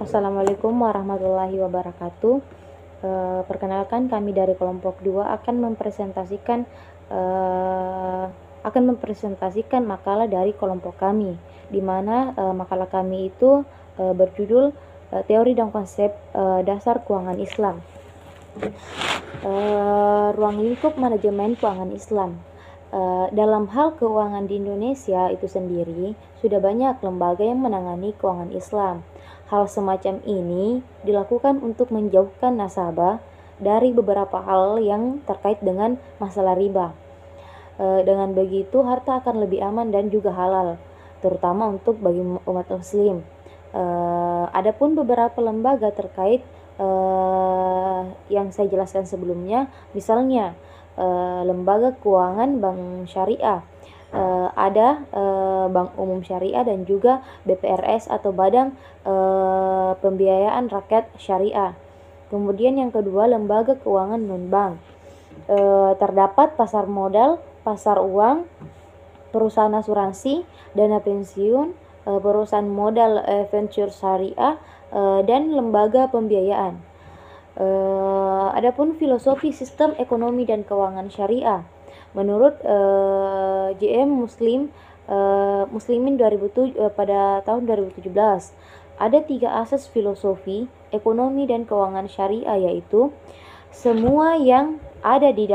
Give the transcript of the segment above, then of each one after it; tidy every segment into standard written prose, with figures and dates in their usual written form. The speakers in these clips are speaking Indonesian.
Assalamualaikum warahmatullahi wabarakatuh. Perkenalkan, kami dari kelompok 2 akan mempresentasikan makalah dari kelompok kami, di mana makalah kami itu berjudul Teori dan Konsep Dasar Keuangan Islam. Ruang lingkup manajemen keuangan Islam. Dalam hal keuangan di Indonesia itu sendiri, sudah banyak lembaga yang menangani keuangan Islam. Hal semacam ini dilakukan untuk menjauhkan nasabah dari beberapa hal yang terkait dengan masalah riba. Dengan begitu, harta akan lebih aman dan juga halal, terutama untuk bagi umat muslim. Adapun beberapa lembaga terkait yang saya jelaskan sebelumnya, misalnya lembaga keuangan bank syariah, ada Bank Umum Syariah dan juga BPRS atau Badan Pembiayaan Rakyat Syariah. Kemudian yang kedua, lembaga keuangan non-bank. Terdapat pasar modal, pasar uang, perusahaan asuransi, dana pensiun, perusahaan modal venture syariah, dan lembaga pembiayaan. Adapun filosofi sistem ekonomi dan keuangan syariah, menurut JM Muslimin 2007, pada tahun 2017, ada 3 asas filosofi ekonomi dan keuangan syariah, yaitu semua yang ada di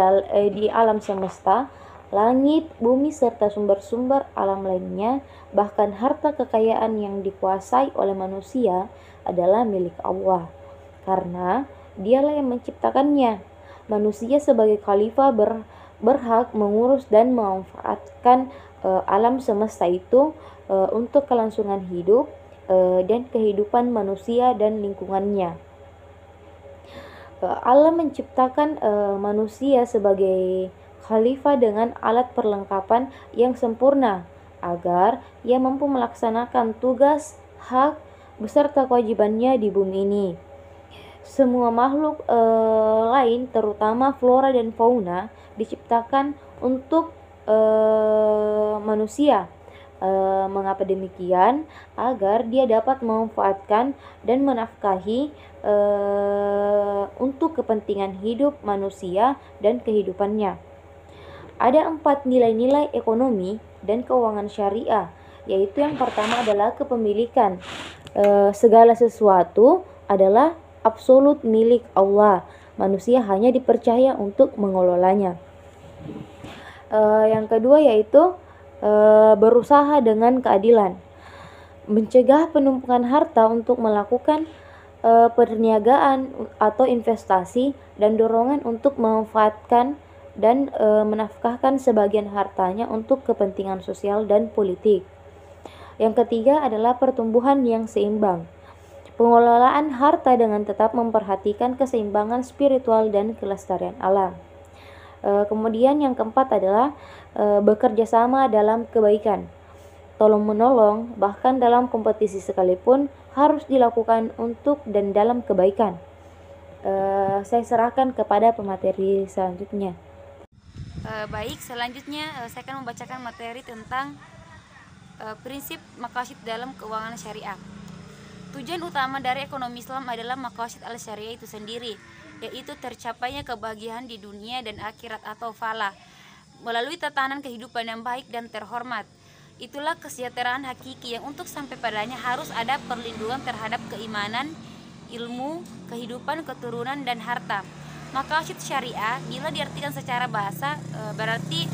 alam semesta, langit, bumi, serta sumber-sumber alam lainnya, bahkan harta kekayaan yang dikuasai oleh manusia adalah milik Allah, karena Dialah yang menciptakannya. Manusia sebagai khalifah berhak mengurus dan memanfaatkan alam semesta itu untuk kelangsungan hidup dan kehidupan manusia dan lingkungannya. Allah menciptakan manusia sebagai khalifah dengan alat perlengkapan yang sempurna agar ia mampu melaksanakan tugas, hak, beserta kewajibannya di bumi ini. Semua makhluk lain, terutama flora dan fauna, diciptakan untuk manusia. Mengapa demikian? Agar dia dapat memanfaatkan dan menafkahi untuk kepentingan hidup manusia dan kehidupannya. Ada 4 nilai-nilai ekonomi dan keuangan syariah, yaitu yang pertama adalah kepemilikan. Segala sesuatu adalah absolut milik Allah. Manusia hanya dipercaya untuk mengelolanya. Yang kedua yaitu berusaha dengan keadilan. Mencegah penumpukan harta untuk melakukan perniagaan atau investasi, dan dorongan untuk memanfaatkan dan menafkahkan sebagian hartanya untuk kepentingan sosial dan politik. Yang ketiga adalah pertumbuhan yang seimbang. Pengelolaan harta dengan tetap memperhatikan keseimbangan spiritual dan kelestarian alam. Kemudian yang keempat adalah bekerja sama dalam kebaikan. Tolong menolong, bahkan dalam kompetisi sekalipun, harus dilakukan untuk dan dalam kebaikan. Saya serahkan kepada pemateri selanjutnya. Baik, selanjutnya saya akan membacakan materi tentang prinsip maqasid dalam keuangan syariah. Tujuan utama dari ekonomi Islam adalah maqasid al-syariah itu sendiri, yaitu tercapainya kebahagiaan di dunia dan akhirat atau falah melalui tatanan kehidupan yang baik dan terhormat. Itulah kesejahteraan hakiki yang untuk sampai padanya harus ada perlindungan terhadap keimanan, ilmu, kehidupan, keturunan, dan harta. Maqasid syariah bila diartikan secara bahasa berarti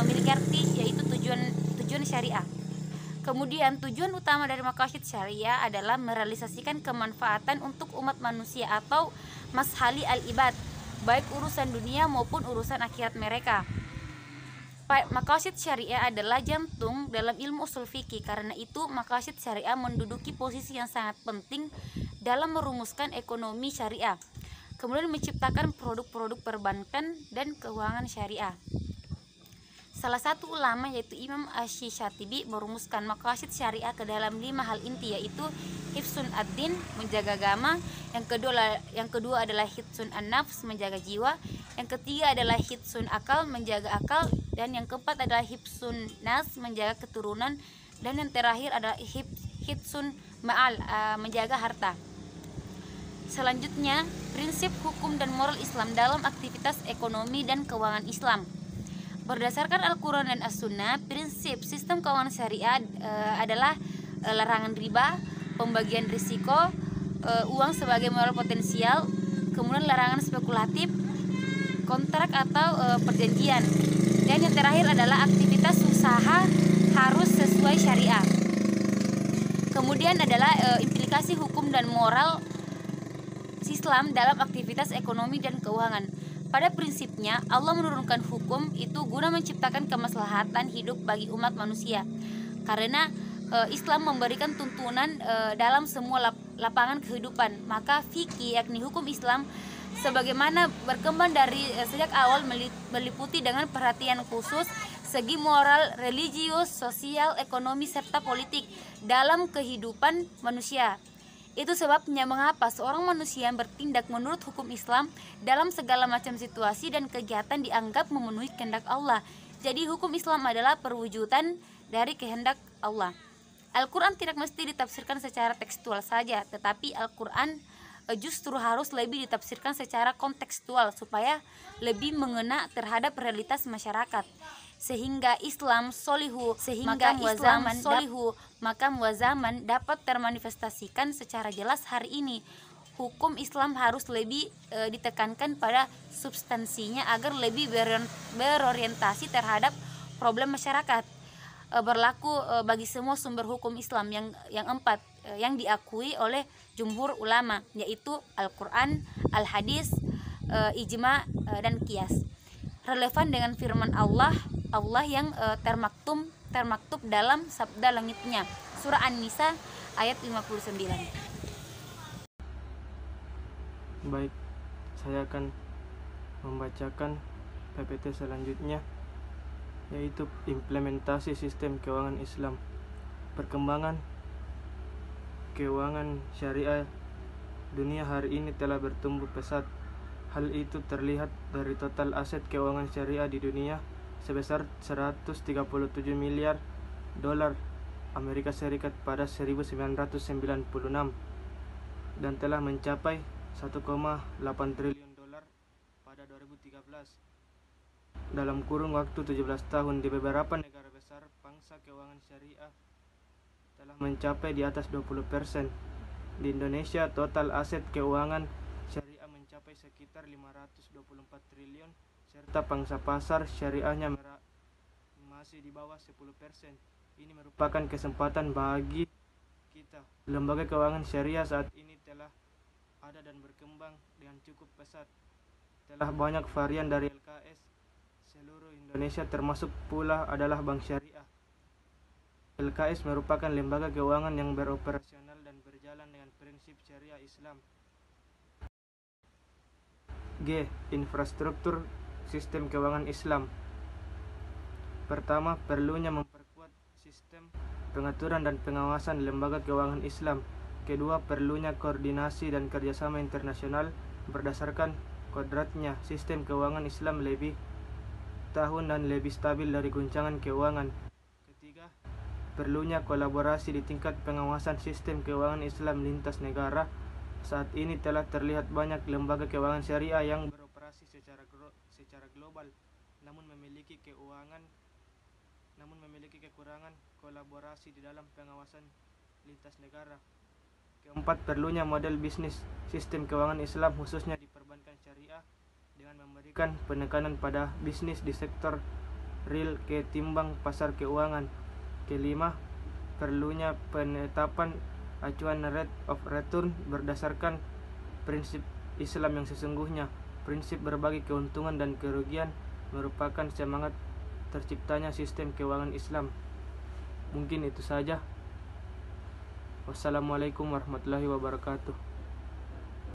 memiliki arti yaitu tujuan syariah. Kemudian tujuan utama dari maqasid syariah adalah merealisasikan kemanfaatan untuk umat manusia atau mashali al-ibad, baik urusan dunia maupun urusan akhirat mereka. Maqasid syariah adalah jantung dalam ilmu usul fikih. Karena itu maqasid syariah menduduki posisi yang sangat penting dalam merumuskan ekonomi syariah. Kemudian menciptakan produk-produk perbankan dan keuangan syariah. Salah satu ulama yaitu Imam Asy-Syatibi merumuskan maqasid syariah ke dalam 5 hal inti, yaitu hifsun ad-din, menjaga agama, yang kedua adalah hifsun an-nafs, menjaga jiwa, yang ketiga adalah hifsun akal, menjaga akal, dan yang keempat adalah hifsun nas, menjaga keturunan, dan yang terakhir adalah hitsun ma'al, menjaga harta. Selanjutnya, prinsip hukum dan moral Islam dalam aktivitas ekonomi dan keuangan Islam. Berdasarkan Al-Quran dan As-Sunnah, prinsip sistem keuangan syariah adalah larangan riba, pembagian risiko, uang sebagai modal potensial, kemudian larangan spekulatif, kontrak atau perjanjian. Dan yang terakhir adalah aktivitas usaha harus sesuai syariah. Kemudian adalah implikasi hukum dan moral Islam dalam aktivitas ekonomi dan keuangan. Pada prinsipnya, Allah menurunkan hukum itu guna menciptakan kemaslahatan hidup bagi umat manusia. Karena Islam memberikan tuntunan dalam semua lapangan kehidupan, maka fikih yakni hukum Islam sebagaimana berkembang dari sejak awal meliputi dengan perhatian khusus segi moral, religius, sosial, ekonomi serta politik dalam kehidupan manusia. Itu sebabnya mengapa seorang manusia yang bertindak menurut hukum Islam dalam segala macam situasi dan kegiatan dianggap memenuhi kehendak Allah. Jadi hukum Islam adalah perwujudan dari kehendak Allah. Al-Quran tidak mesti ditafsirkan secara tekstual saja, tetapi Al-Quran justru harus lebih ditafsirkan secara kontekstual supaya lebih mengena terhadap realitas masyarakat. Sehingga Islam solihu, makam wa zaman dapat termanifestasikan secara jelas hari ini. Hukum Islam harus lebih ditekankan pada substansinya agar lebih berorientasi terhadap problem masyarakat. Berlaku bagi semua sumber hukum Islam yang empat yang diakui oleh jumhur ulama, yaitu Al-Quran, Al-Hadis, Ijma, dan Qiyas. Relevan dengan firman Allah yang termaktub dalam sabda langitnya, surah An-Nisa ayat 59. Baik, saya akan membacakan PPT selanjutnya, yaitu implementasi sistem keuangan Islam. Perkembangan keuangan syariah dunia hari ini telah bertumbuh pesat. Hal itu terlihat dari total aset keuangan syariah di dunia sebesar 137 miliar dolar Amerika Serikat pada 1996 dan telah mencapai 1,8 triliun dolar pada 2013. Dalam kurun waktu 17 tahun di beberapa negara besar, pangsa keuangan syariah telah mencapai di atas 20%. Di Indonesia, total aset keuangan syariah mencapai sekitar 524 triliun serta pangsa pasar syariahnya masih di bawah 10%. Ini merupakan kesempatan bagi kita. Lembaga keuangan syariah saat ini telah ada dan berkembang dengan cukup pesat. Telah banyak varian dari LKS seluruh Indonesia, termasuk pula adalah bank syariah. LKS merupakan lembaga keuangan yang beroperasional dan berjalan dengan prinsip syariah Islam. G. Infrastruktur sistem keuangan Islam. Pertama, perlunya memperkuat sistem pengaturan dan pengawasan lembaga keuangan Islam. Kedua, perlunya koordinasi dan kerjasama internasional. Berdasarkan kodratnya, sistem keuangan Islam lebih tahun dan lebih stabil dari guncangan keuangan. Ketiga, perlunya kolaborasi di tingkat pengawasan sistem keuangan Islam lintas negara. Saat ini telah terlihat banyak lembaga keuangan syariah yang beroperasi secara global, namun memiliki kekurangan kolaborasi di dalam pengawasan lintas negara. Keempat, perlunya model bisnis sistem keuangan Islam khususnya di perbankan syariah dengan memberikan penekanan pada bisnis di sektor real ketimbang pasar keuangan. Kelima, perlunya penetapan acuan rate of return berdasarkan prinsip Islam yang sesungguhnya. Prinsip berbagi keuntungan dan kerugian merupakan semangat terciptanya sistem keuangan Islam. Mungkin itu saja. Wassalamualaikum warahmatullahi wabarakatuh.